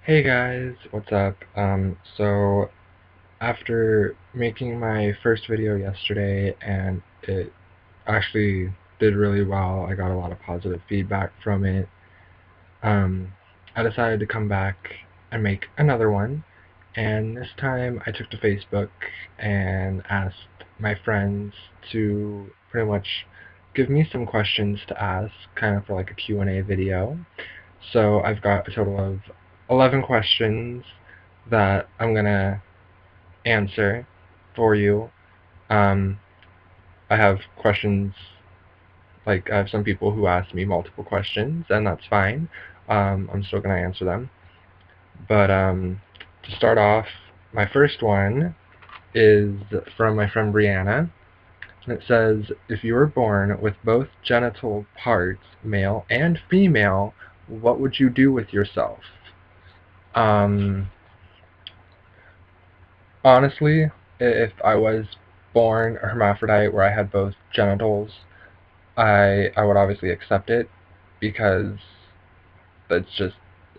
Hey guys, what's up? So after making my first video yesterday and it actually did really well, I got a lot of positive feedback from it. Um, I decided to come back and make another one, and this time I took to Facebook and asked my friends to pretty much give me some questions to ask, kind of for like a Q&A video. So I've got a total of 11 questions that I'm gonna answer for you. Um, I have questions, like I have some people who ask me multiple questions, and that's fine. I'm still gonna answer them. But to start off, my first one is from my friend Brianna. And it says, if you were born with both genital parts, male and female, what would you do with yourself? Um, Honestly, if I was born a hermaphrodite where I had both genitals, I would obviously accept it because that's just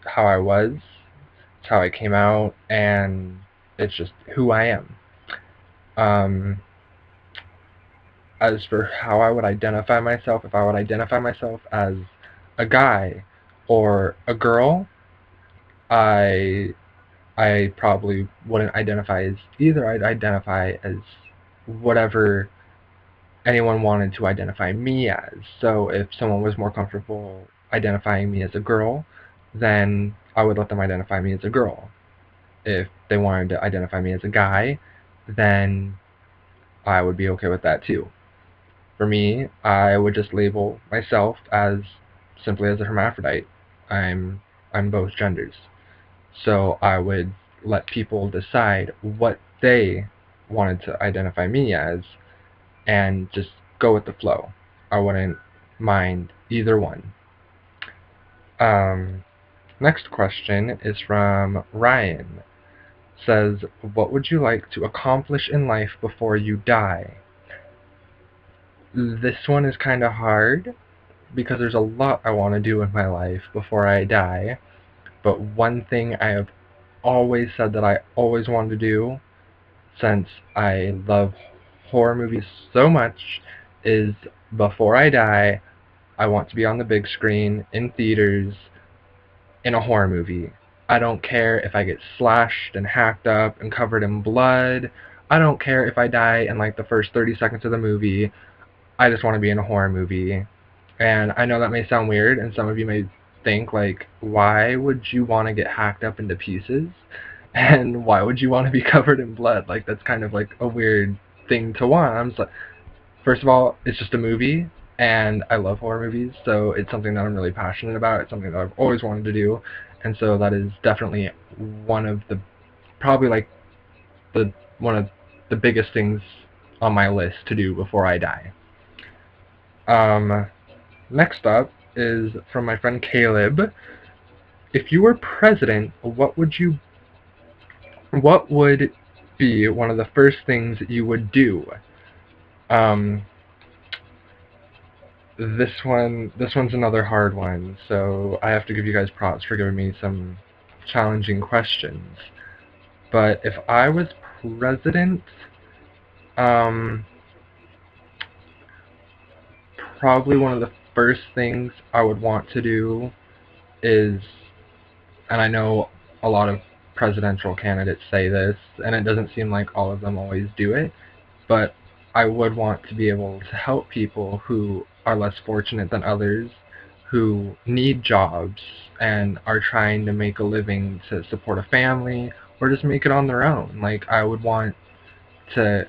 how I was. It's how I came out, and it's just who I am. Um, as for how I would identify myself, if I would identify myself as a guy or a girl, I I probably wouldn't identify as either. I'd identify as whatever anyone wanted to identify me as. So if someone was more comfortable identifying me as a girl, then I would let them identify me as a girl. If they wanted to identify me as a guy, then I would be okay with that too. For me, I would just label myself as simply as a hermaphrodite. I'm I'm both genders. So I would let people decide what they wanted to identify me as and just go with the flow. I wouldn't mind either one. Um, Next question is from Ryan. Says, what would you like to accomplish in life before you die? This one is kind of hard because there's a lot I want to do in my life before I die. But one thing I have always said that I always wanted to do, since I love horror movies so much, is before I die, I want to be on the big screen in theaters in a horror movie. I don't care if I get slashed and hacked up and covered in blood. I don't care if I die in like the first 30 seconds of the movie. I just want to be in a horror movie. And I know that may sound weird, and some of you may think, like, why would you want to get hacked up into pieces? And why would you want to be covered in blood? Like, that's kind of like a weird thing to want. I'm just like, first of all, it's just a movie, and I love horror movies, so it's something that I'm really passionate about. It's something that I've always wanted to do, and so that is definitely one of the, probably like the one of the biggest things on my list to do before I die. Um, Next up is from my friend Caleb. If you were president, what would be one of the first things you would do? Um, this one's another hard one, so I have to give you guys props for giving me some challenging questions. But if I was president, um, probably one of the first things I would want to do is, and I know a lot of presidential candidates say this, and it doesn't seem like all of them always do it, but I would want to be able to help people who are less fortunate than others, who need jobs and are trying to make a living to support a family or just make it on their own. Like, I would want to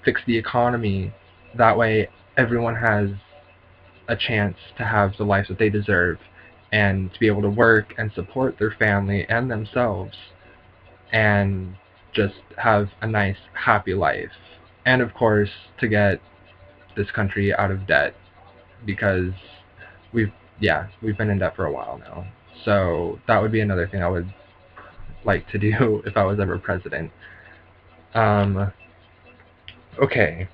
fix the economy. That way, everyone has a chance to have the life that they deserve and to be able to work and support their family and themselves and just have a nice, happy life. And of course, to get this country out of debt because we've, yeah, we've been in debt for a while now. So that would be another thing I would like to do if I was ever president. Um, okay.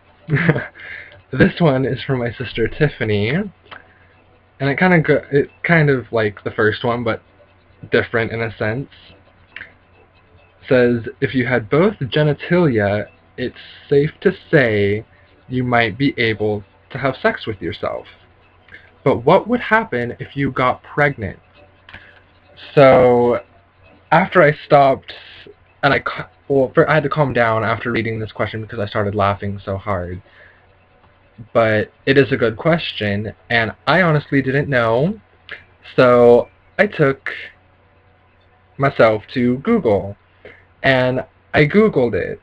This one is from my sister Tiffany, and it kind of like the first one, but different in a sense. Says if you had both genitalia, it's safe to say you might be able to have sex with yourself. But what would happen if you got pregnant? So after I stopped, and I had to calm down after reading this question because I started laughing so hard. But it is a good question, and I honestly didn't know. So I took myself to Google, and I Googled it,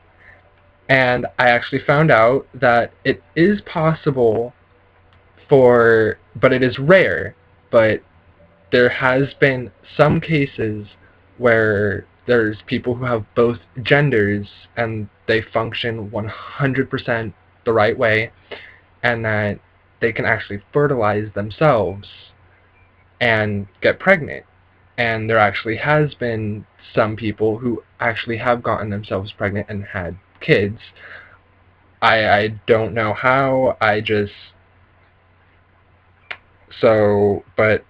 and I actually found out that it is possible but it is rare, but there has been some cases where there's people who have both genders and they function 100% the right way, and that they can actually fertilize themselves and get pregnant. And there actually has been some people who actually have gotten themselves pregnant and had kids. I don't know how, but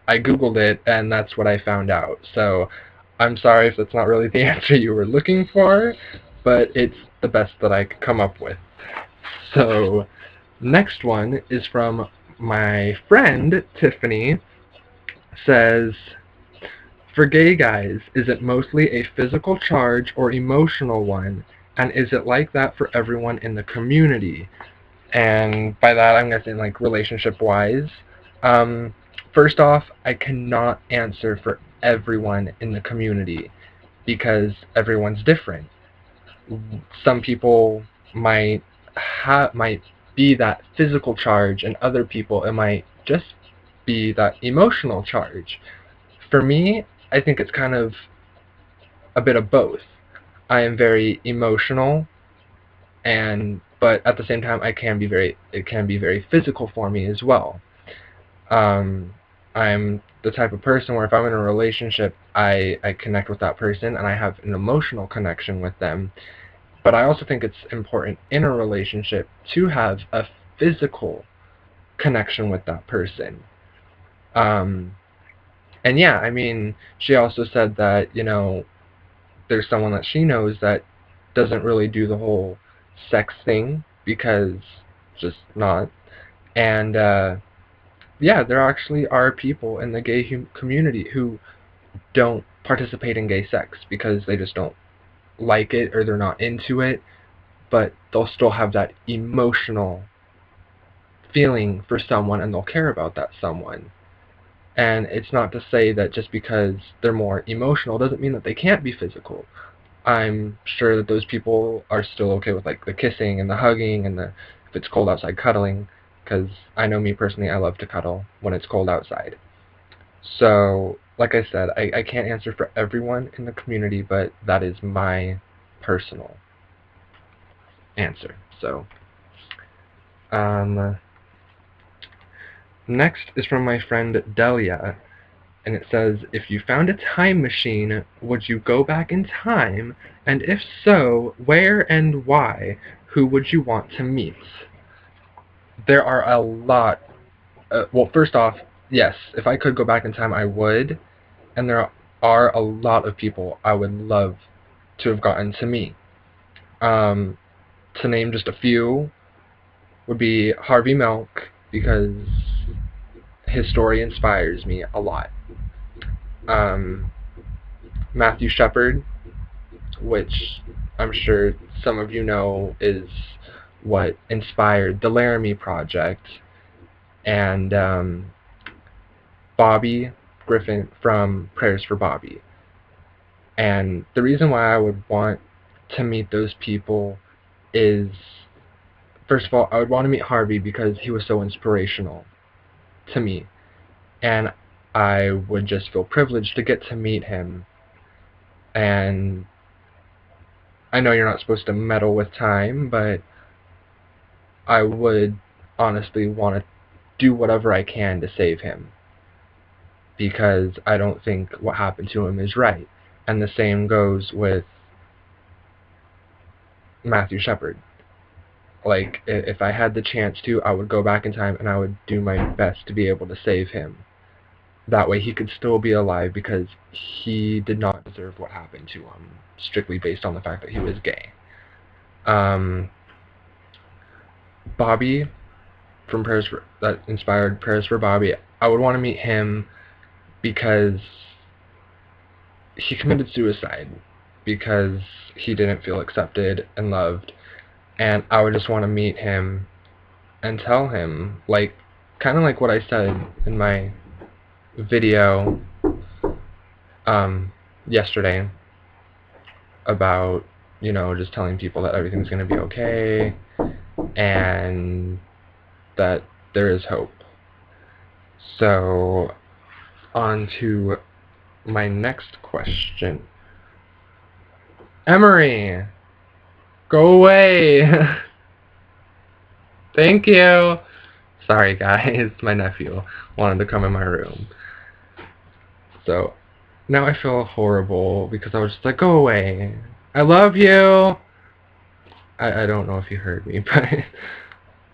I Googled it and that's what I found out. So I'm sorry if that's not really the answer you were looking for, but it's the best that I could come up with. So next one is from my friend Tiffany. Says, for gay guys, is it mostly a physical charge or emotional one? And is it like that for everyone in the community? And by that I'm guessing like relationship wise. Um, First off, I cannot answer for everyone in the community because everyone's different. Some people might might be that physical charge, and other people it might just be that emotional charge. For me, I think it's kind of a bit of both. I am very emotional, but at the same time it can be very physical for me as well. um, I'm the type of person where if I'm in a relationship, I connect with that person and I have an emotional connection with them. But I also think it's important in a relationship to have a physical connection with that person. Um, and yeah, I mean, she also said that, there's someone that she knows that doesn't really do the whole sex thing because just not. And yeah, there actually are people in the gay community who don't participate in gay sex because they just don't like it or they're not into it, but they'll still have that emotional feeling for someone and they'll care about that someone. And it's not to say that just because they're more emotional doesn't mean that they can't be physical. I'm sure that those people are still okay with like the kissing and the hugging and the if it's cold outside cuddling, because I know me personally, I love to cuddle when it's cold outside. So, like I said, I can't answer for everyone in the community, but that is my personal answer. So, um, next is from my friend Delia, and it says, if you found a time machine, would you go back in time? And if so, where and why? Who would you want to meet? There are a lot. Well, first off, yes, if I could go back in time, I would. And there are a lot of people I would love to have gotten to meet. Um, to name just a few would be Harvey Milk, because his story inspires me a lot. Um, Matthew Shepard, which I'm sure some of you know is what inspired the Laramie Project, and Bobby Griffin from Prayers for Bobby. And the reason why I would want to meet those people is, first of all, I would want to meet Harvey because he was so inspirational to me. And I would just feel privileged to get to meet him. And I know you're not supposed to meddle with time, but I would honestly want to do whatever I can to save him, because I don't think what happened to him is right. And the same goes with Matthew Shepard. Like, if I had the chance to, I would go back in time and I would do my best to be able to save him. that way he could still be alive, because he did not deserve what happened to him, strictly based on the fact that he was gay. Bobby from that inspired Prayers for Bobby, I would want to meet him because he committed suicide because he didn't feel accepted and loved, and I would just want to meet him and tell him, like, kind of like what I said in my video yesterday about, just telling people that everything's going to be okay and that there is hope. So, on to my next question. Emery! Go away! Thank you! Sorry guys, my nephew wanted to come in my room. So, now I feel horrible because I was just like, go away. I love you! I don't know if you heard me, but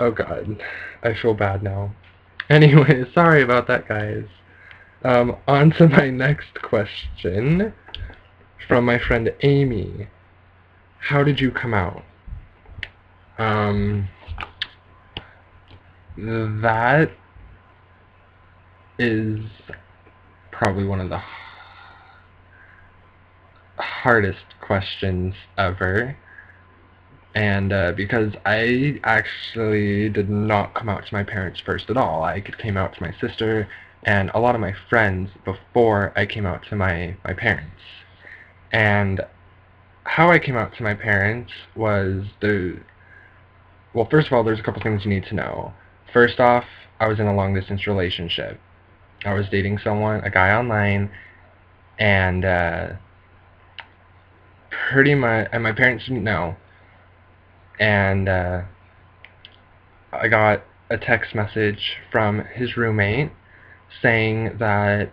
oh god, I feel bad now. Anyway, sorry about that, guys. On to my next question from my friend Amy. How did you come out? That is probably one of the hardest questions ever. And because I actually did not come out to my parents first at all. I came out to my sister and a lot of my friends before I came out to my parents. And how I came out to my parents was well, first of all, there's a couple things you need to know. First off, I was in a long-distance relationship. I was dating someone, a guy online, and pretty much, and my parents didn't know. And I got a text message from his roommate saying that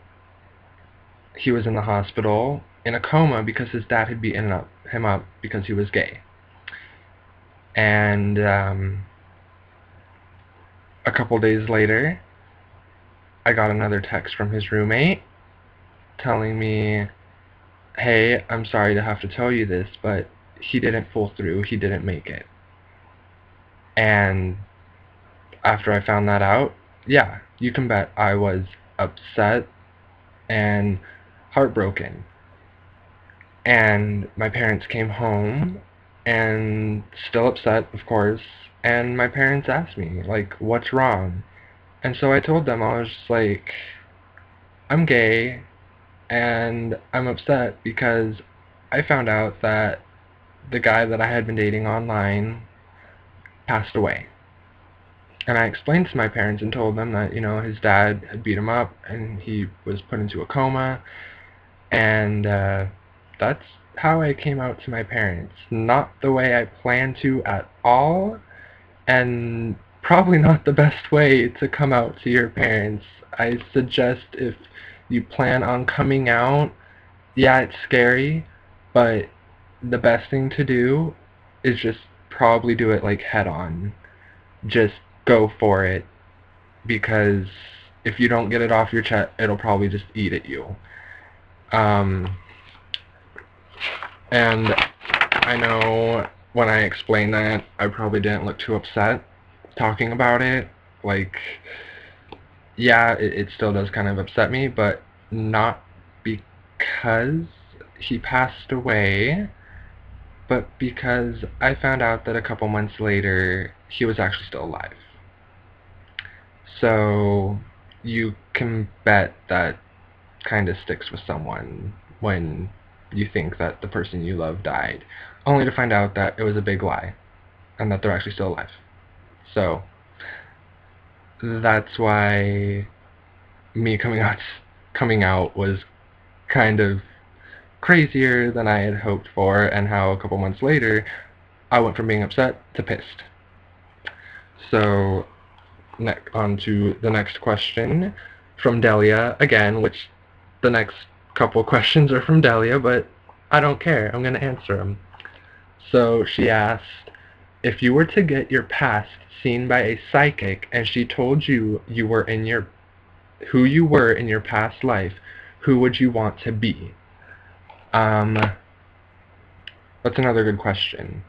he was in the hospital in a coma because his dad had beaten him up because he was gay. And a couple days later, I got another text from his roommate telling me, hey, I'm sorry to have to tell you this, but he didn't pull through, he didn't make it. And after I found that out, yeah, you can bet I was upset and heartbroken. And my parents came home and still upset, of course, and my parents asked me, like, what's wrong? And so I told them, I was just like, I'm gay and I'm upset because I found out that the guy that I had been dating online passed away. And I explained to my parents and told them that, his dad had beat him up and he was put into a coma. And that's how I came out to my parents. Not the way I planned to at all, and probably not the best way to come out to your parents. I suggest if you plan on coming out, yeah, it's scary, but the best thing to do is just probably do it like head on. Just go for it, because if you don't get it off your chest, it'll probably just eat at you. And I know when I explained that, I probably didn't look too upset talking about it. Like, yeah, it still does kind of upset me, but not because he passed away, but because I found out that a couple months later, he was actually still alive. So, you can bet that kind of sticks with someone when you think that the person you love died, only to find out that it was a big lie and that they're actually still alive. So that's why me coming out was kind of crazier than I had hoped for, and how a couple months later I went from being upset to pissed. So on to the next question from Delia again, which the next couple questions are from Delia, but I don't care. I'm going to answer them. So she asked, if you were to get your past seen by a psychic and she told you you were in your who you were in your past life, who would you want to be? Um, that's another good question.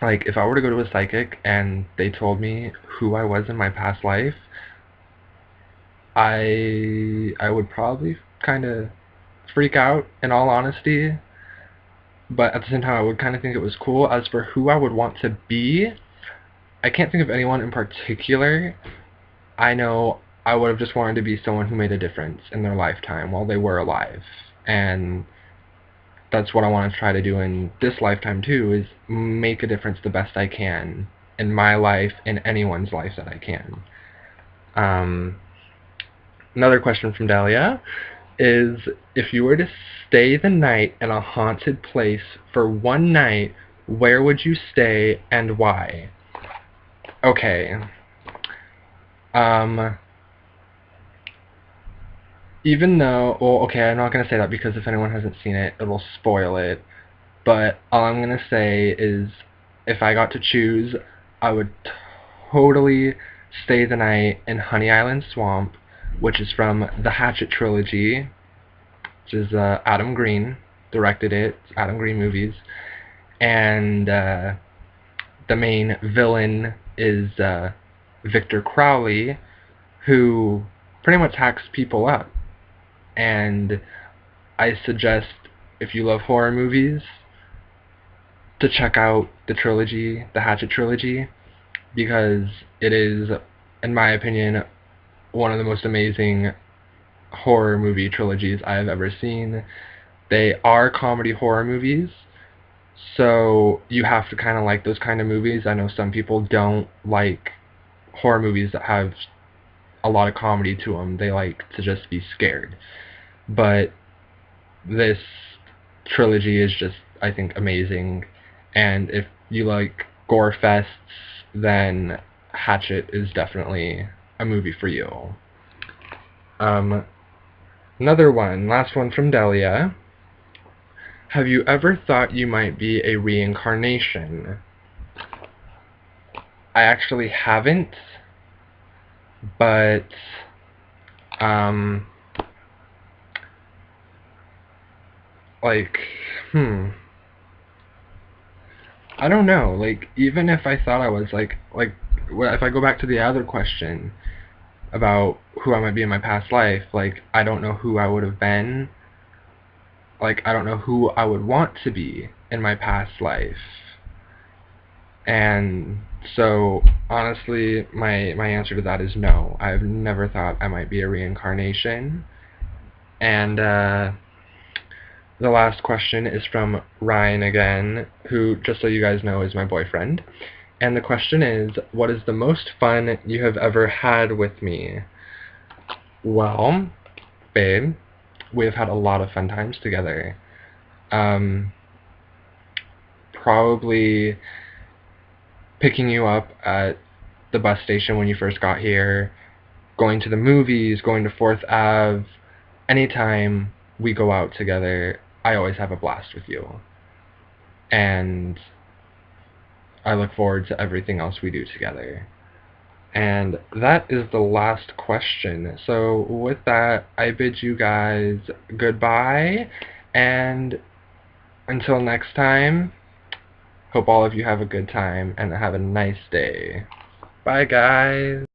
Like, if I were to go to a psychic and they told me who I was in my past life, I would probably kind of freak out, in all honesty, but at the same time I would kind of think it was cool. As for who I would want to be, I can't think of anyone in particular. I know I would have just wanted to be someone who made a difference in their lifetime while they were alive. And that's what I want to try to do in this lifetime too, is make a difference the best I can in my life, in anyone's life that I can. Another question from Dahlia is, if you were to stay the night in a haunted place for one night, where would you stay and why? Okay. Even though, well, okay, I'm not going to say that because if anyone hasn't seen it, it'll spoil it. But all I'm going to say is, if I got to choose, I would totally stay the night in Honey Island Swamp, which is from the Hatchet trilogy, which is Adam Green directed it. It's Adam Green movies. And the main villain is Victor Crowley, who pretty much hacks people up. And I suggest, if you love horror movies, to check out the trilogy, the Hatchet trilogy, because it is, in my opinion, one of the most amazing horror movie trilogies I have ever seen. They are comedy horror movies, so you have to kind of like those kind of movies. I know some people don't like horror movies that have a lot of comedy to them. They like to just be scared. But this trilogy is just, I think, amazing. And if you like gore fests, then Hatchet is definitely a movie for you. Another one, last one from Delia. Have you ever thought you might be a reincarnation? I actually haven't, but like, I don't know. Like, even if I thought I was if I go back to the other question about who I might be in my past life, like, I don't know who I would have been. Like, I don't know who I would want to be in my past life. And so, honestly, my answer to that is no. I've never thought I might be a reincarnation. And the last question is from Ryan again, who, just so you guys know, is my boyfriend. And the question is, what is the most fun you have ever had with me? Well, babe, we have had a lot of fun times together. Probably picking you up at the bus station when you first got here, going to the movies, going to 4th Ave. Anytime we go out together, I always have a blast with you. And I look forward to everything else we do together. And that is the last question. So with that, I bid you guys goodbye, and until next time, hope all of you have a good time and have a nice day. Bye, guys.